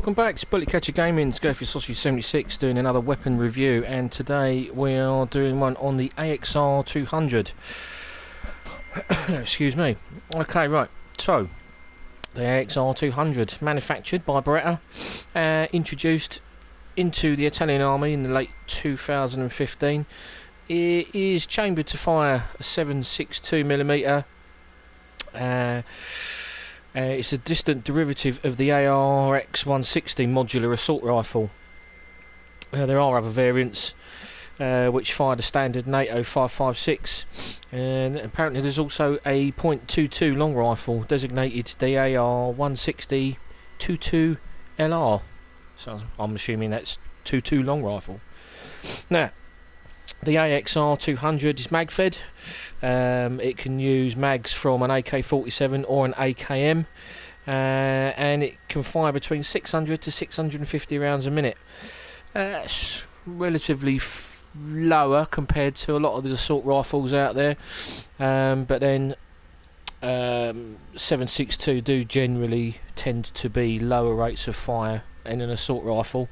Welcome back to Bullet Catcher Gaming's Go for Sausage 76, doing another weapon review, and today we are doing one on the ARX200. Excuse me. Okay, right, so the ARX200, manufactured by Beretta, introduced into the Italian army in the late 2015. It is chambered to fire a 7.62mm. It's a distant derivative of the ARX160 modular assault rifle. There are other variants which fire the standard NATO 5.56, and apparently there's also a .22 long rifle designated the AR160 22LR. So I'm assuming that's 22 long rifle. Now, the ARX200 is mag-fed. It can use mags from an AK-47 or an AKM, and it can fire between 600 to 650 rounds a minute. That's relatively lower compared to a lot of the assault rifles out there, but then 7.62 do generally tend to be lower rates of fire in an assault rifle.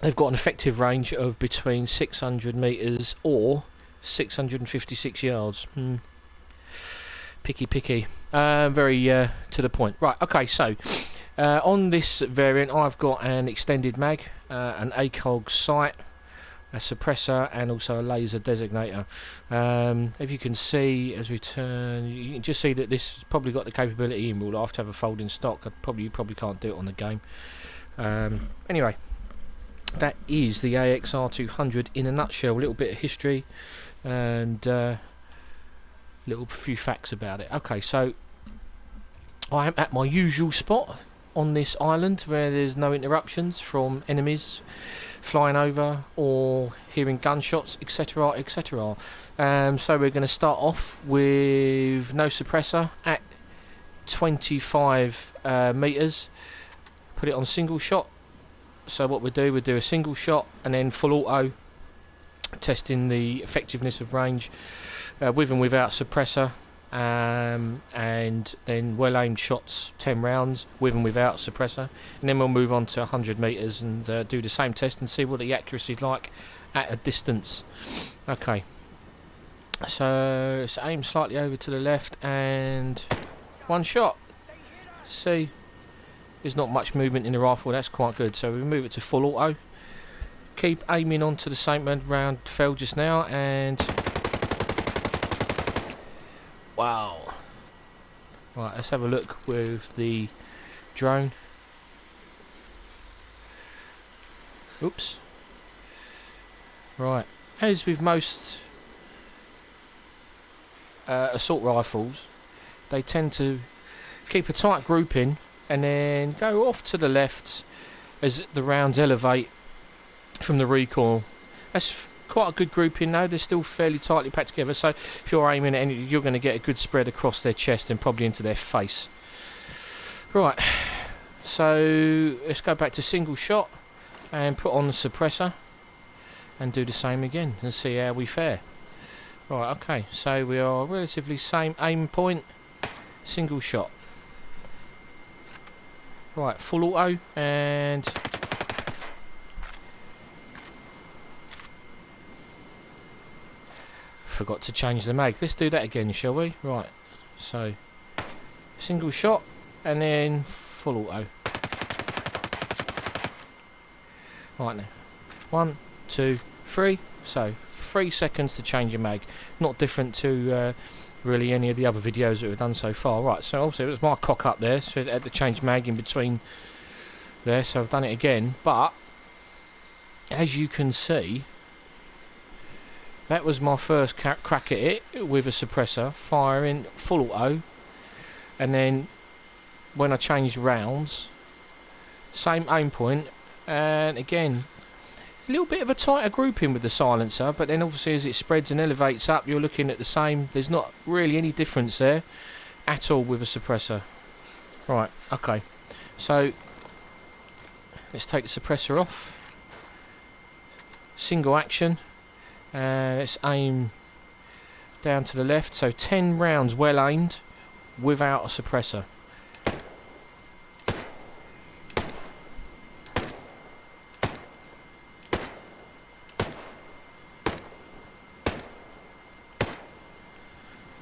They've got an effective range of between 600 metres or 656 yards. Picky. Very to the point. Right, okay, so on this variant I've got an extended mag, an ACOG sight, a suppressor, and also a laser designator. If you can see as we turn, you can just see that this has probably got the capability in. We'll have to have a folding stock. You probably can't do it on the game. Anyway, that is the ARX200 in a nutshell. A little bit of history and little few facts about it. Okay, so I am at my usual spot on this island where there's no interruptions from enemies flying over or hearing gunshots, etc, etc. So we're going to start off with no suppressor at 25 metres. Put it on single shot. So what we'll do a single shot and then full auto, testing the effectiveness of range with and without suppressor, and then well aimed shots, 10 rounds with and without suppressor, and then we'll move on to 100 metres and do the same test and see what the accuracy is like at a distance. Okay, so let's aim slightly over to the left and one shot. See, there's not much movement in the rifle, that's quite good. So we move it to full auto, keep aiming onto the same round fell just now, and wow. Right, let's have a look with the drone. Oops. Right, as with most assault rifles, they tend to keep a tight grouping and then go off to the left as the rounds elevate from the recoil. That's quite a good grouping though. They're still fairly tightly packed together, so if you're aiming at any, you're going to get a good spread across their chest and probably into their face. Right, so let's go back to single shot and put on the suppressor and do the same again and see how we fare. Right, okay, so we are relatively same aim point, single shot. Right, full auto, and forgot to change the mag. Let's do that again, shall we? Right, so single shot and then full auto. Right now, 1, 2, 3. So 3 seconds to change your mag. Not different to really any of the other videos that we've done so far. Right, so also it was my cock up there, so I had to change mag in between there, so I've done it again. But as you can see, that was my first crack at it with a suppressor, firing full auto, and then when I changed rounds, same aim point, and again a little bit of a tighter grouping with the silencer, but then obviously as it spreads and elevates up, you're looking at the same. There's not really any difference there at all with a suppressor. Right, okay, so let's take the suppressor off, single action, and let's aim down to the left. So 10 rounds well aimed without a suppressor.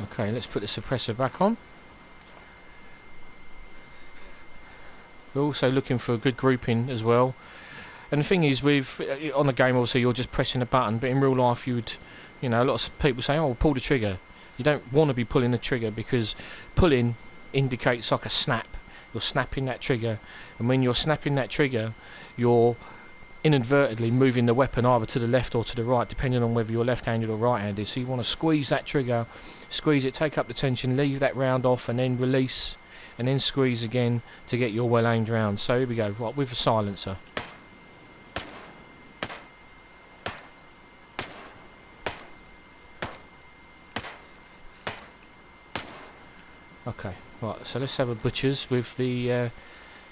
Okay, let's put the suppressor back on. We're also looking for a good grouping as well. And the thing is, with on the game, obviously you're just pressing a button, but in real life you would, you know, a lot of people say, "Oh, pull the trigger." You don't want to be pulling the trigger, because pulling indicates like a snap. You're snapping that trigger, and when you're snapping that trigger, you're inadvertently moving the weapon either to the left or to the right, depending on whether you're left-handed or right-handed. So you want to squeeze that trigger, squeeze it, take up the tension, leave that round off, and then release, and then squeeze again to get your well-aimed round. So here we go, right, with a silencer. Okay, right, so let's have a butcher's with the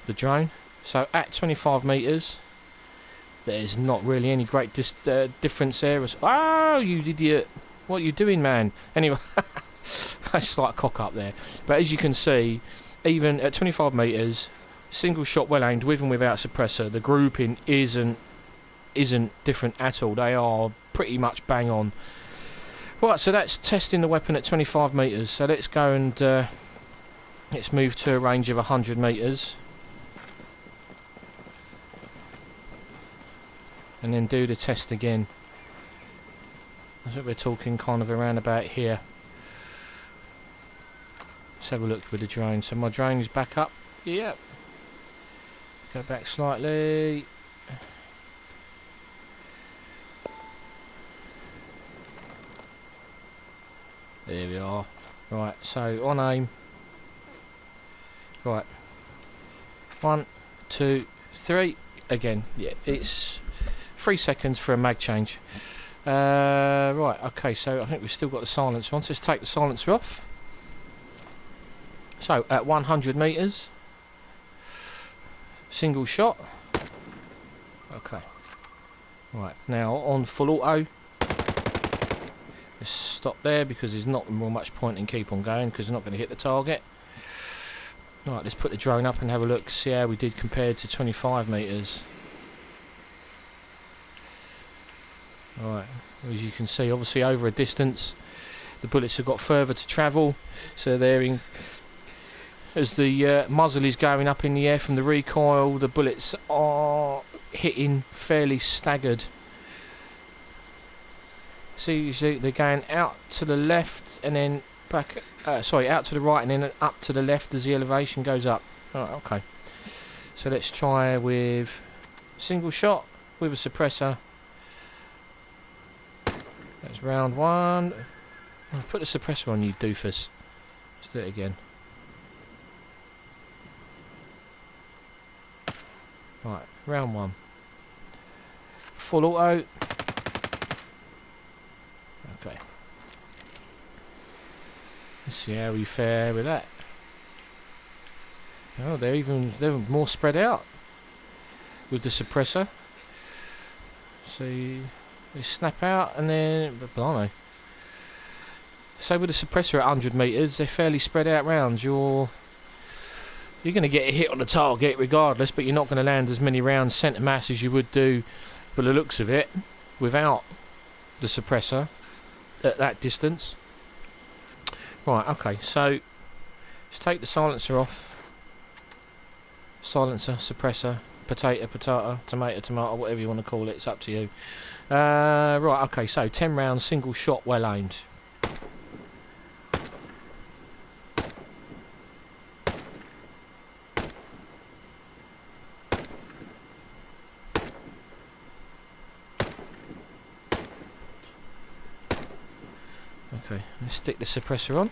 drone. So at 25 metres, there's not really any great difference there. Oh, you idiot! What are you doing, man? Anyway, a slight cock up there. But as you can see, even at 25 metres, single shot well aimed with and without suppressor, the grouping isn't different at all. They are pretty much bang on. Right, so that's testing the weapon at 25 metres. So let's go and let's move to a range of 100 metres. And then do the test again. I think we're talking kind of around about here. Let's have a look with the drone. So my drone is back up. Yep. Go back slightly. There we are. Right, so on aim. Right. 1, 2, 3. Again, yeah, it's 3 seconds for a mag change. Right, okay, so I think we've still got the silencer on, so let's take the silencer off. So, at 100 metres, single shot. Okay. Right, now on full auto. Let's stop there, because there's not more much point in keep on going, because we're not going to hit the target. Right, let's put the drone up and have a look, see how we did compared to 25 metres. Right, as you can see, obviously over a distance, the bullets have got further to travel, so they're in, as the muzzle is going up in the air from the recoil, the bullets are hitting fairly staggered. See, you see they're going out to the left and then back, sorry, out to the right and then up to the left as the elevation goes up. Right, okay. So let's try with single shot with a suppressor. That's round one. Oh, put the suppressor on, you doofus. Let's do it again. Right, round one. Full auto. Okay. Let's see how we fare with that. Oh, they're more spread out with the suppressor. See. They snap out and then, blimey. So with the suppressor at 100 metres, they're fairly spread out rounds. You're going to get a hit on the target regardless, but you're not going to land as many rounds centre mass as you would do, by the looks of it, without the suppressor at that distance. Right, okay, so let's take the silencer off. Silencer, suppressor, potato, tomato, whatever you want to call it, it's up to you. Right, okay, so 10 rounds, single shot, well aimed. Okay, let's stick the suppressor on.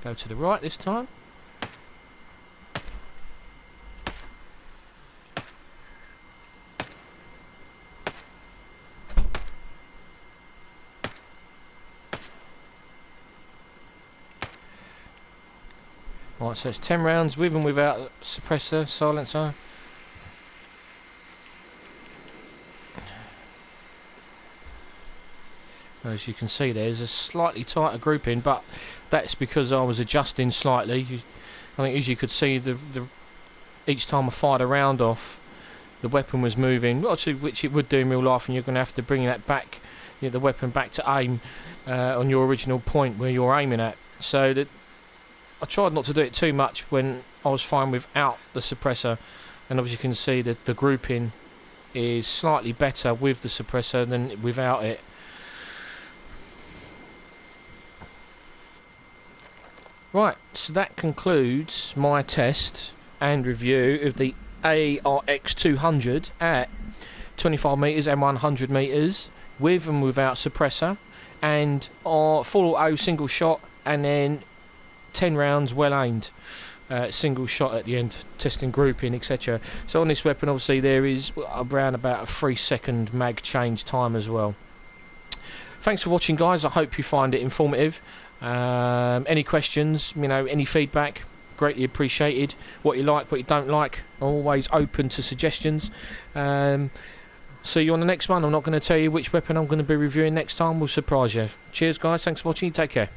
Go to the right this time. Right, so it's 10 rounds with and without suppressor, silencer. As you can see, there's a slightly tighter grouping, but that's because I was adjusting slightly. I think, as you could see, each time I fired a round off, the weapon was moving, which it would do in real life, and you're going to have to bring that back, the weapon back to aim on your original point where you're aiming at. So that I tried not to do it too much when I was firing without the suppressor, and obviously you can see that the grouping is slightly better with the suppressor than without it. Right, so that concludes my test and review of the ARX200 at 25 metres and 100 metres with and without suppressor, and full auto single shot, and then 10 rounds well aimed, single shot at the end, testing grouping, etc. So on this weapon obviously there is around about a 3-second mag change time as well. Thanks for watching, guys. I hope you find it informative. Any questions, any feedback, greatly appreciated. What you like, what you don't like, always open to suggestions. See you on the next one. I'm not going to tell you which weapon I'm going to be reviewing next time. We'll surprise you. Cheers, guys. Thanks for watching. Take care.